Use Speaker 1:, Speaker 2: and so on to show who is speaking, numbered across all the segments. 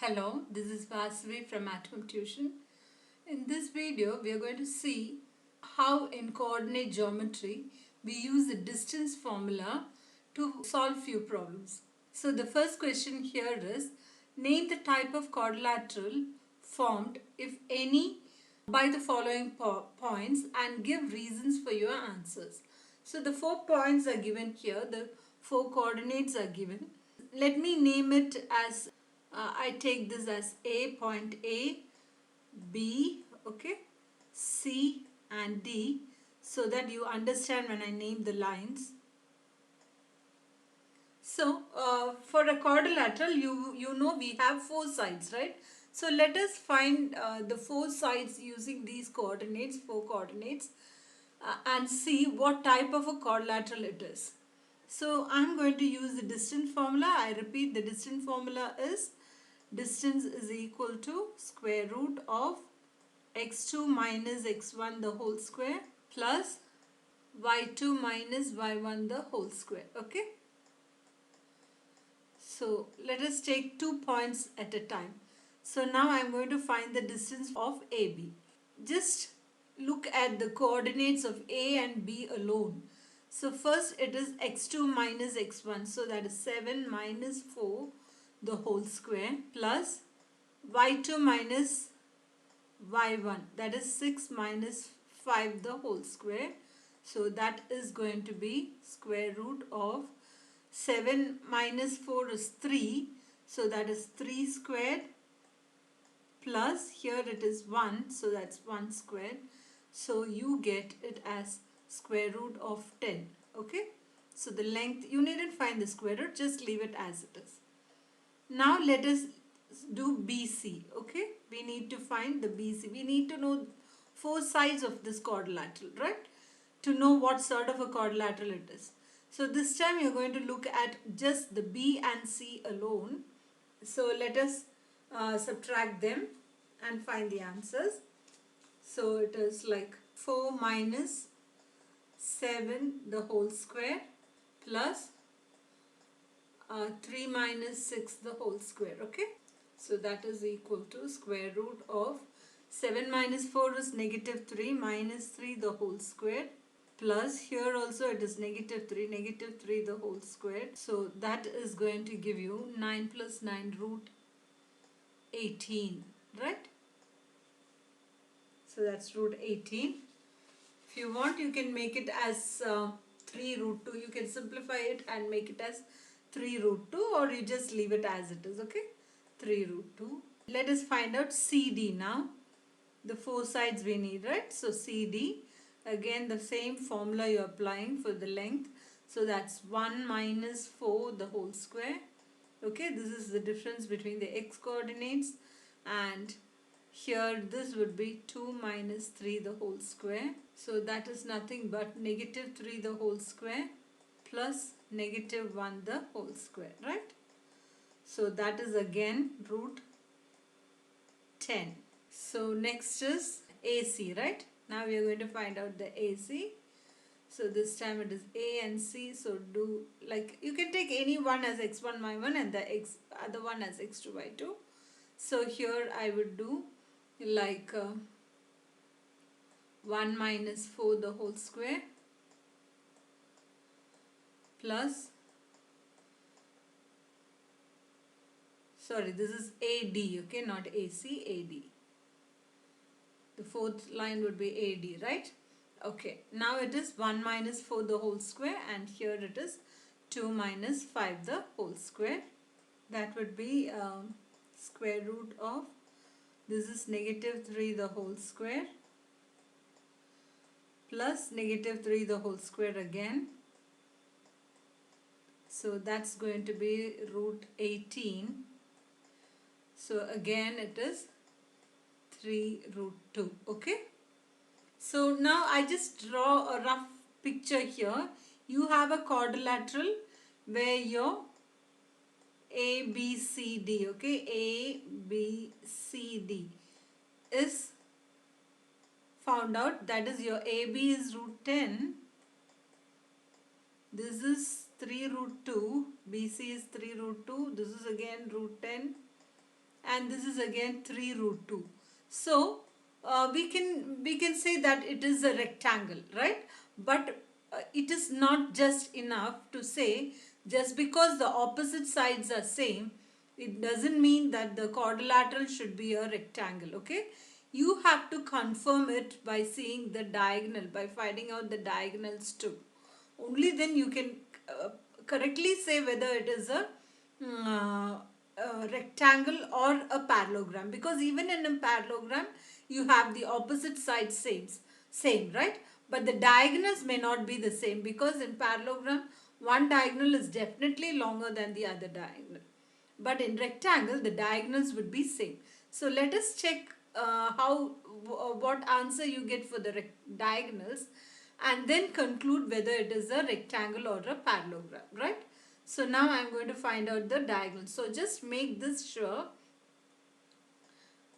Speaker 1: Hello, this is Vasavi from At Home Tuition. In this video, we are going to see how in coordinate geometry we use the distance formula to solve few problems. So the first question here is, name the type of quadrilateral formed, if any, by the following points and give reasons for your answers. So the 4 points are given here, the 4 coordinates are given. Let me name it as I take this as A, point A, B, okay, C and D, so that you understand when I name the lines. So for a quadrilateral, you know we have 4 sides, right? So let us find the 4 sides using these coordinates, 4 coordinates, and see what type of a quadrilateral it is. So I'm going to use the distance formula. I repeat, the distance formula is distance is equal to square root of x2 minus x1 the whole square plus y2 minus y1 the whole square. Okay. So let us take 2 points at a time. So now I am going to find the distance of AB. Just look at the coordinates of A and B alone. So first it is x2 minus x1. So that is 7 minus 4 the whole square plus y2 minus y1, that is 6 minus 5 the whole square. So that is going to be square root of 7 minus 4 is 3. So that is 3 squared plus here it is 1. So that's 1 squared. So you get it as square root of 10. Okay. So the length, you needn't find the square root, just leave it as it is. Now let us do BC. Okay, we need to find the BC. We need to know 4 sides of this quadrilateral, right? To know what sort of a quadrilateral it is. So this time you're going to look at just the B and C alone. So let us subtract them and find the answers. So it is like 4 minus 7 the whole square plus 3 minus 6 the whole square. Okay. So that is equal to square root of 7 minus 4 is negative 3 minus 3 the whole square plus here also it is negative 3 the whole square. So that is going to give you 9 plus 9 root 18, right? So that's root 18. If you want, you can make it as 3 root 2. You can simplify it and make it as 3 root 2, or you just leave it as it is, okay? 3 root 2. Let us find out CD now. The 4 sides we need, right? So CD, again the same formula you're applying for the length. So that's 1 minus 4 the whole square. Okay, this is the difference between the x coordinates, and here this would be 2 minus 3 the whole square. So that is nothing but negative 3 the whole square plus negative 1 the whole square, right? So that is again root 10. So next is AC, right? Now we are going to find out the AC. So this time it is A and C. So do like, you can take any one as x1 y1 and the other one as x2 y2. So here I would do like 1 minus 4 the whole square plus, sorry, this is AD, okay, not AC, AD. The fourth line would be AD, right? Okay, now it is 1 minus 4 the whole square, and here it is 2 minus 5 the whole square. That would be square root of, this is negative 3 the whole square plus negative 3 the whole square again. So that's going to be root 18. So again it is 3 root 2. Okay. So now I just draw a rough picture here. You have a quadrilateral where your A, B, C, D, okay, A, B, C, D is found out. That is, your AB is root 10. This is 3 root 2. BC is 3 root 2. This is again root 10. and this is again 3 root 2. So we can say that it is a rectangle, right? But it is not just enough to say just because the opposite sides are same, it doesn't mean that the quadrilateral should be a rectangle, okay? You have to confirm it by seeing the diagonal, by finding out the diagonals too. Only then you can uh, correctly say whether it is a rectangle or a parallelogram, because even in a parallelogram you have the opposite sides same, right? But the diagonals may not be the same, because in parallelogram one diagonal is definitely longer than the other diagonal, but in rectangle the diagonals would be same. So let us check what answer you get for the diagonals, and then conclude whether it is a rectangle or a parallelogram, right? So now I am going to find out the diagonal. So just make this sure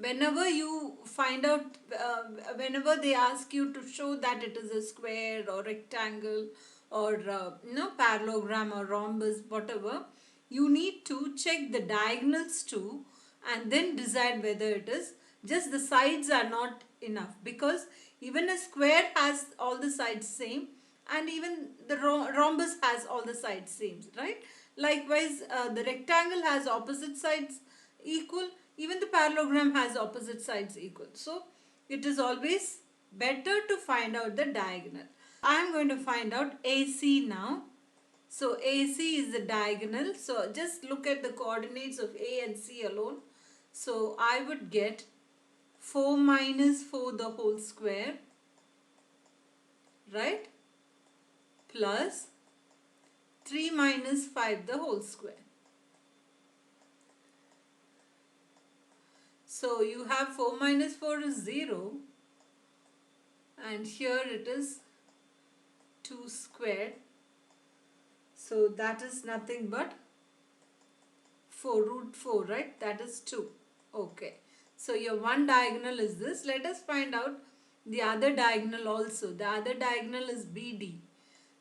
Speaker 1: whenever you find out, whenever they ask you to show that it is a square or rectangle or parallelogram or rhombus, whatever, you need to check the diagonals too, and then decide whether it is just the sides are not enough, because even a square has all the sides same, and even the rhombus has all the sides same, right? Likewise, the rectangle has opposite sides equal, even the parallelogram has opposite sides equal. So it is always better to find out the diagonal. I am going to find out AC now. So AC is the diagonal. So just look at the coordinates of A and C alone. So I would get 4 minus 4 the whole square, right? Plus 3 minus 5 the whole square. So you have 4 minus 4 is 0, and here it is 2 squared. So that is nothing but 4 root 4, right? That is 2. Okay. So your one diagonal is this. Let us find out the other diagonal also. The other diagonal is BD.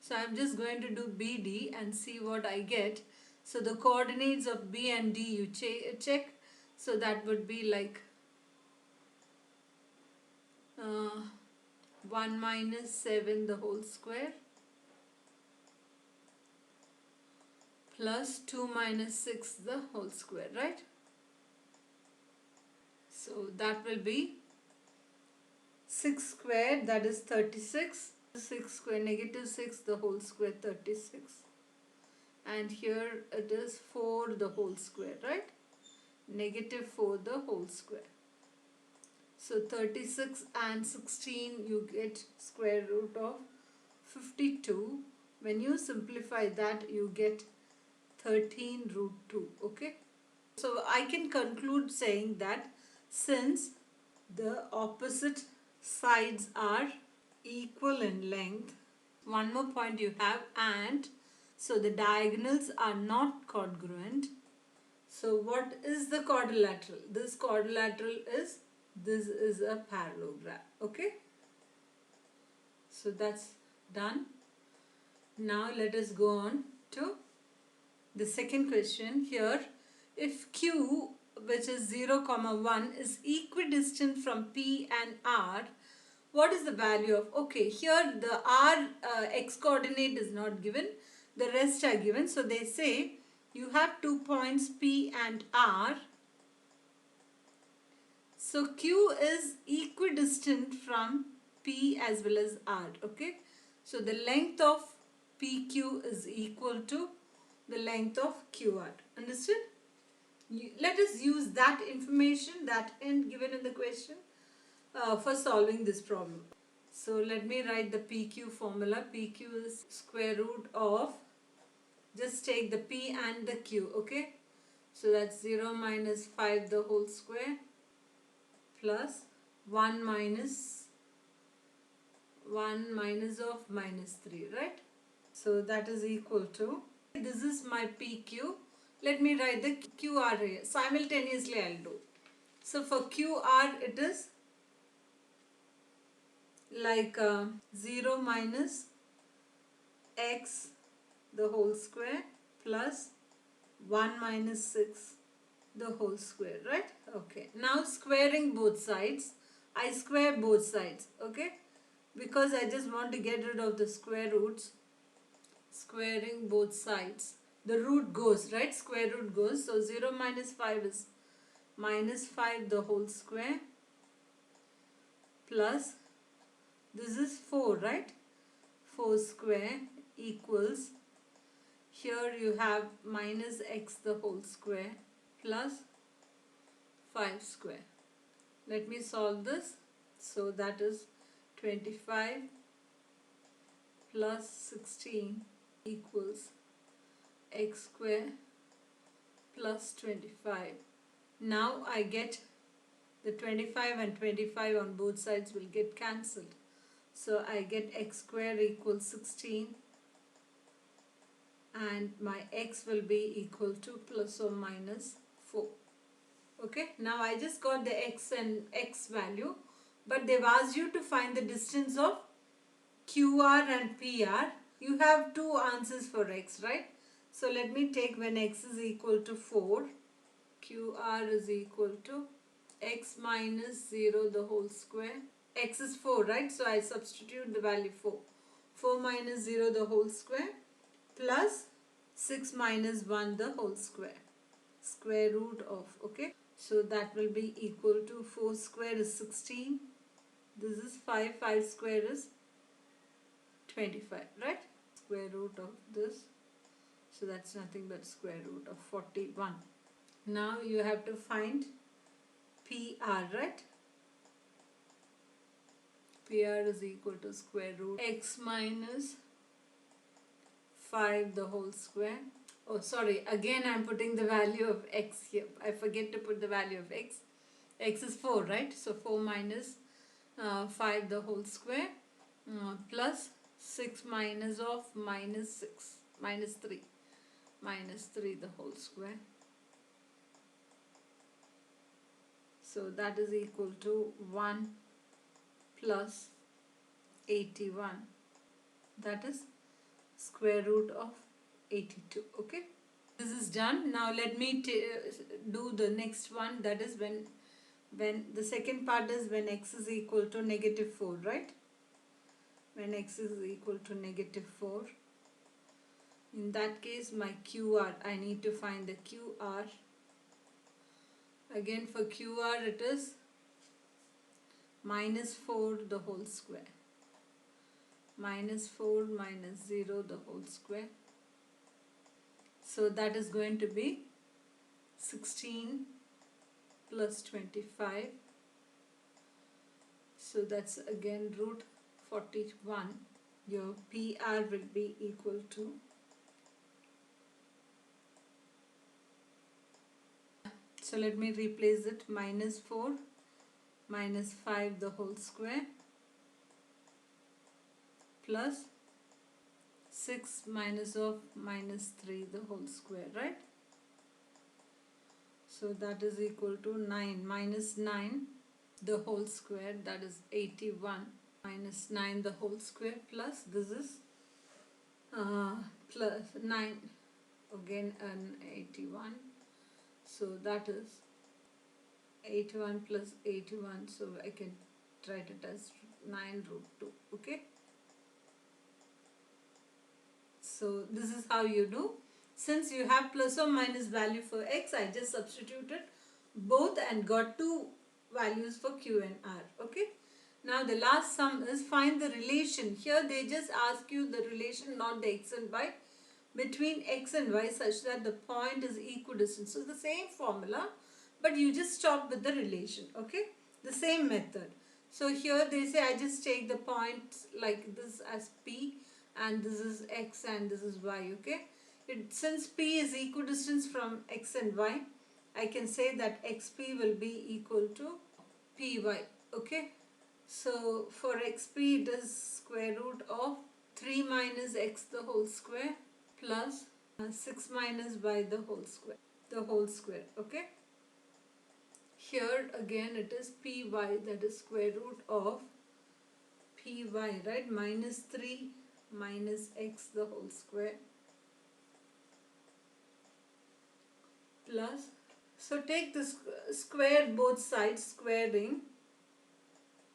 Speaker 1: So I'm just going to do BD and see what I get. So the coordinates of B and D you check. So that would be like 1 minus 7 the whole square plus 2 minus 6 the whole square, right? So that will be 6 squared, that is 36. 6 square, negative 6 the whole square, 36. And here it is 4 the whole square, right? Negative 4 the whole square. So 36 and 16 you get square root of 52. When you simplify that, you get 13 root 2, okay? So I can conclude saying that since the opposite sides are equal in length, one more point you have, and so the diagonals are not congruent. So what is the quadrilateral? This is a parallelogram, okay? So that's done. Now let us go on to the second question. Here, if Q, which is 0, 1, is equidistant from P and R, what is the value of, okay, here the R x coordinate is not given, the rest are given. So they say you have 2 points P and R. So Q is equidistant from P as well as R, okay? So the length of PQ is equal to the length of QR. Understood? Let us use that information, that end given in the question, for solving this problem. So let me write the PQ formula. PQ is square root of, just take the P and the Q, okay? So that's 0 minus 5 the whole square plus 1 minus of minus 3, right? So that is equal to, this is my PQ. Let me write the QR here. Simultaneously I'll do. So for QR it is like 0 minus x the whole square plus 1 minus 6 the whole square, right? Okay, now squaring both sides, I square both sides, okay, because I just want to get rid of the square roots. Squaring both sides, the root goes, right? Square root goes, so 0 minus 5 is minus 5 the whole square, plus this is 4, right? 4 square equals, here you have minus x the whole square plus 5 square. Let me solve this. So that is 25 plus 16 equals x square plus 25. Now I get the 25 and 25 on both sides will get cancelled. So I get x square equals 16 and my x will be equal to plus or minus 4. Okay, now I just got the x and x value, but they've asked you to find the distance of QR and PR. You have two answers for x, right? So let me take when x is equal to 4, QR is equal to x minus 0 the whole square. X is 4, right? So I substitute the value 4. 4 minus 0 the whole square plus 6 minus 1 the whole square. Square root of, okay? So that will be equal to 4 square is 16. This is 5. 5 square is 25, right? Square root of this. So that's nothing but square root of 41. Now you have to find PR, right? PR is equal to square root x minus 5 the whole square. Oh, sorry, again I'm putting the value of x here. I forget to put the value of x. X is 4, right? So 4 minus 5 the whole square plus 6 minus of minus 6, minus 3. Minus 3 the whole square. So that is equal to 1 plus 81. That is square root of 82. Okay, this is done. Now let me do the next one. That is when the second part is when x is equal to negative 4, right? When x is equal to negative 4. In that case, my QR, I need to find the QR. Again for QR it is minus 4 the whole square. Minus 4 minus 0 the whole square. So that is going to be 16 plus 25. So that's again root 41. Your PR will be equal to so let me replace it. Minus 4 minus 5 the whole square plus 6 minus of minus 3 the whole square, right? So that is equal to 9 minus 9 the whole square, that is 81 minus 9 the whole square plus this is plus 9 again an 81. So that is 81 plus 81, so I can write it as 9 root 2. Okay, so this is how you do. Since you have plus or minus value for x, I just substituted both and got two values for q and r. Okay, now the last sum is find the relation. Here they just ask you the relation, not the x and y, between x and y such that the point is equidistant. So the same formula, but you just stop with the relation. Okay, the same method. So here they say I just take the point like this as p and this is x and this is y. Okay, since p is equidistant from x and y, I can say that xp will be equal to py. Okay, so for xp it is square root of 3 minus x the whole square plus 6 minus y the whole square. Okay, here again it is py, that is square root of py, right? Minus 3 minus x the whole square plus So take this square both sides, squaring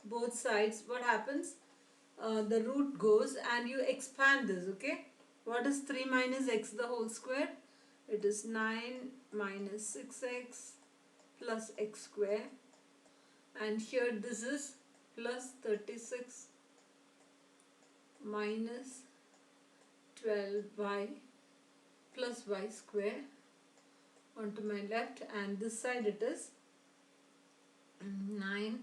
Speaker 1: both sides. What happens? The root goes and you expand this, okay? What is 3 minus x the whole square? It is 9 minus 6x plus x square. And here this is plus 36 minus 12y plus y square onto my left, and this side it is 9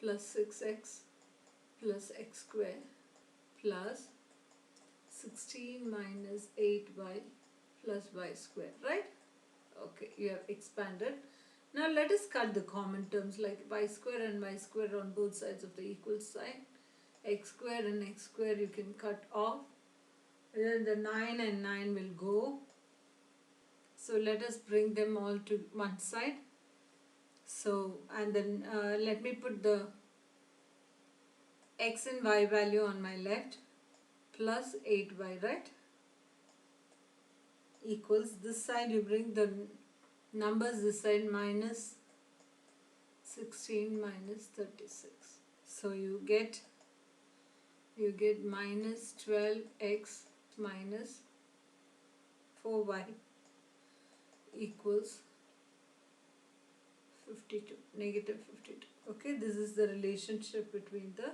Speaker 1: plus 6x plus x square plus 16 minus 8y plus y square, right? Okay, you have expanded. Now let us cut the common terms like y square and y square on both sides of the equal sign. X square and x square you can cut off. And then the 9 and 9 will go. So let us bring them all to one side. So, and then let me put the x and y value on my left, plus 8y, right? Equals, this side you bring the numbers this side, minus 16 minus 36. So you get minus 12x minus 4y equals 52, negative 52. Okay, this is the relationship between the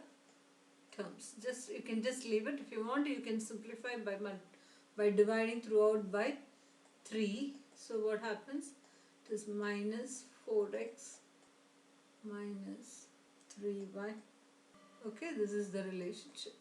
Speaker 1: terms. You can just leave it. If you want, you can simplify by dividing throughout by 3. So what happens? It is minus 4x minus 3y. Okay, this is the relationship.